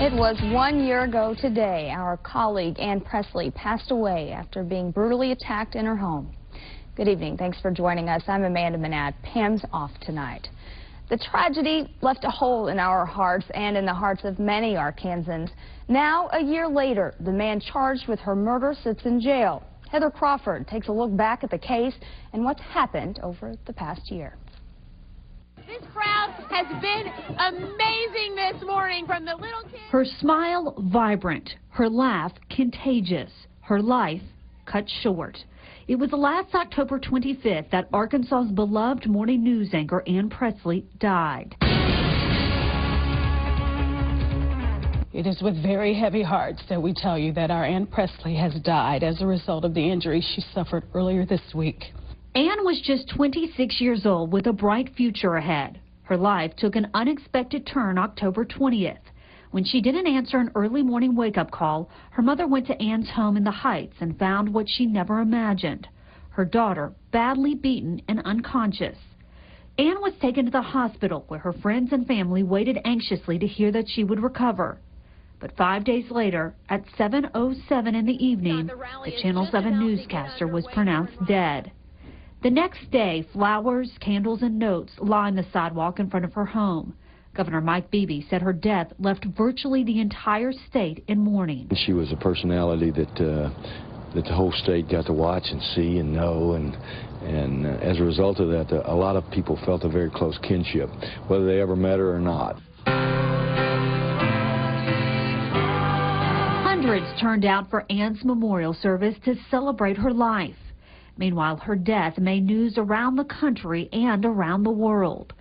It was 1 year ago today. Our colleague Ann Presley passed away after being brutally attacked in her home. Good evening. Thanks for joining us. I'm Amanda Manad. Pam's off tonight. The tragedy left a hole in our hearts and in the hearts of many Arkansans. Now, a year later, the man charged with her murder sits in jail. Heather Crawford takes a look back at the case and what's happened over the past year. This crowd has been amazing this morning, from the little kids. Her smile vibrant, her laugh contagious, her life cut short. It was last October 25th that Arkansas's beloved morning news anchor Ann Presley died. It is with very heavy hearts that we tell you that our Ann Presley has died as a result of the injuries she suffered earlier this week. Ann was just 26 years old with a bright future ahead. Her life took an unexpected turn October 20th. When she didn't answer an early morning wake-up call, her mother went to Ann's home in the Heights and found what she never imagined: her daughter badly beaten and unconscious. Ann was taken to the hospital where her friends and family waited anxiously to hear that she would recover. But 5 days later, at 7:07 in the evening, the Channel 7 newscaster was pronounced dead. The next day, flowers, candles, and notes lined the sidewalk in front of her home. Governor Mike Beebe said her death left virtually the entire state in mourning. She was a personality that the whole state got to watch and see and know, and as a result of that, a lot of people felt a very close kinship, whether they ever met her or not. Hundreds turned out for Ann's memorial service to celebrate her life. Meanwhile, her death made news around the country and around the world.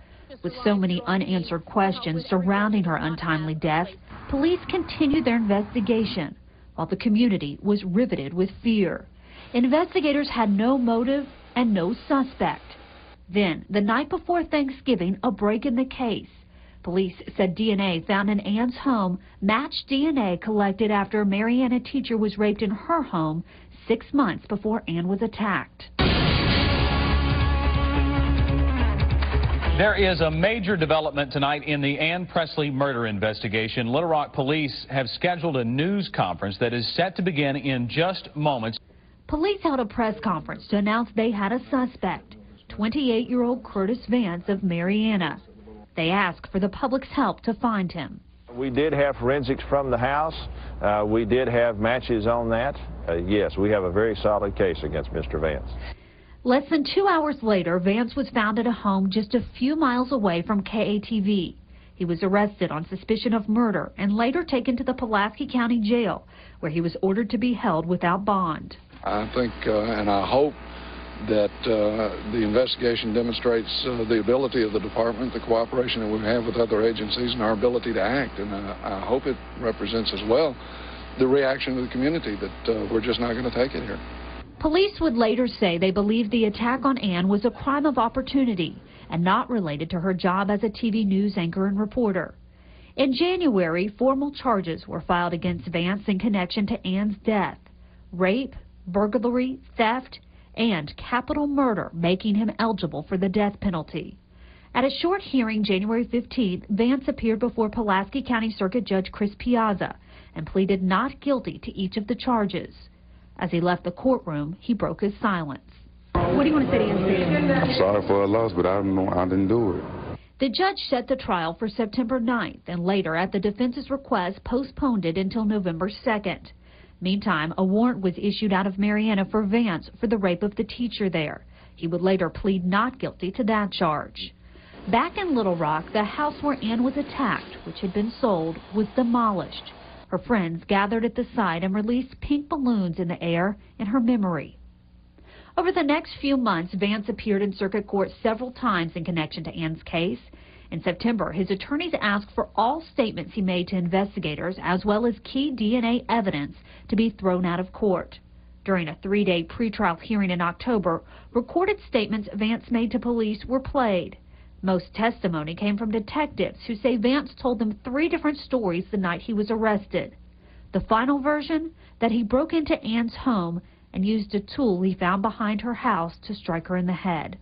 With so many unanswered questions surrounding her untimely death, police continued their investigation, while the community was riveted with fear. Investigators had no motive and no suspect. Then, the night before Thanksgiving, a break in the case. Police said DNA found in Ann's home matched DNA collected after Marianna teacher was raped in her home 6 months before Ann was attacked. There is a major development tonight in the Ann Presley murder investigation. Little Rock police have scheduled a news conference that is set to begin in just moments. Police held a press conference to announce they had a suspect, 28-year-old Curtis Vance of Marianna. They asked for the public's help to find him. We did have forensics from the house. We did have matches on that. Yes, we have a very solid case against Mr. Vance. Less than 2 hours later, Vance was found at a home just a few miles away from KATV. He was arrested on suspicion of murder and later taken to the Pulaski County Jail, where he was ordered to be held without bond. I think and I hope that the investigation demonstrates the ability of the department, the cooperation that we have with other agencies, and our ability to act. And I hope it represents as well the reaction of the community that we're just not going to take it here. Police would later say they believed the attack on Ann was a crime of opportunity and not related to her job as a TV news anchor and reporter. In January, formal charges were filed against Vance in connection to Ann's death: rape, burglary, theft, and capital murder, making him eligible for the death penalty. At a short hearing January 15th, Vance appeared before Pulaski County Circuit Judge Chris Piazza and pleaded not guilty to each of the charges. As he left the courtroom, he broke his silence. What do you want to say to Ann? I'm sorry for her loss, but I didn't do it. The judge set the trial for September 9th and later, at the defense's request, postponed it until November 2nd. Meantime, a warrant was issued out of Marianna for Vance for the rape of the teacher there. He would later plead not guilty to that charge. Back in Little Rock, the house where Ann was attacked, which had been sold, was demolished. Her friends gathered at the site and released pink balloons in the air in her memory. Over the next few months, Vance appeared in circuit court several times in connection to Ann's case. In September, his attorneys asked for all statements he made to investigators, as well as key DNA evidence, to be thrown out of court. During a 3-day pretrial hearing in October, recorded statements Vance made to police were played. Most testimony came from detectives who say Vance told them 3 different stories the night he was arrested. The final version, that he broke into Ann's home and used a tool he found behind her house to strike her in the head.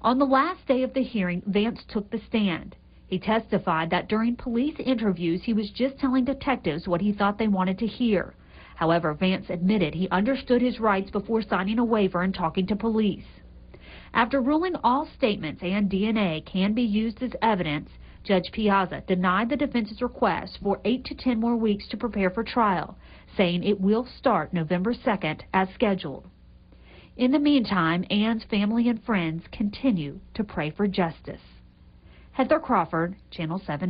On the last day of the hearing, Vance took the stand. He testified that during police interviews, he was just telling detectives what he thought they wanted to hear. However, Vance admitted he understood his rights before signing a waiver and talking to police. After ruling all statements and DNA can be used as evidence, Judge Piazza denied the defense's request for 8 to 10 more weeks to prepare for trial, saying it will start November 2nd as scheduled. In the meantime, Ann's family and friends continue to pray for justice. Heather Crawford, Channel 7 News.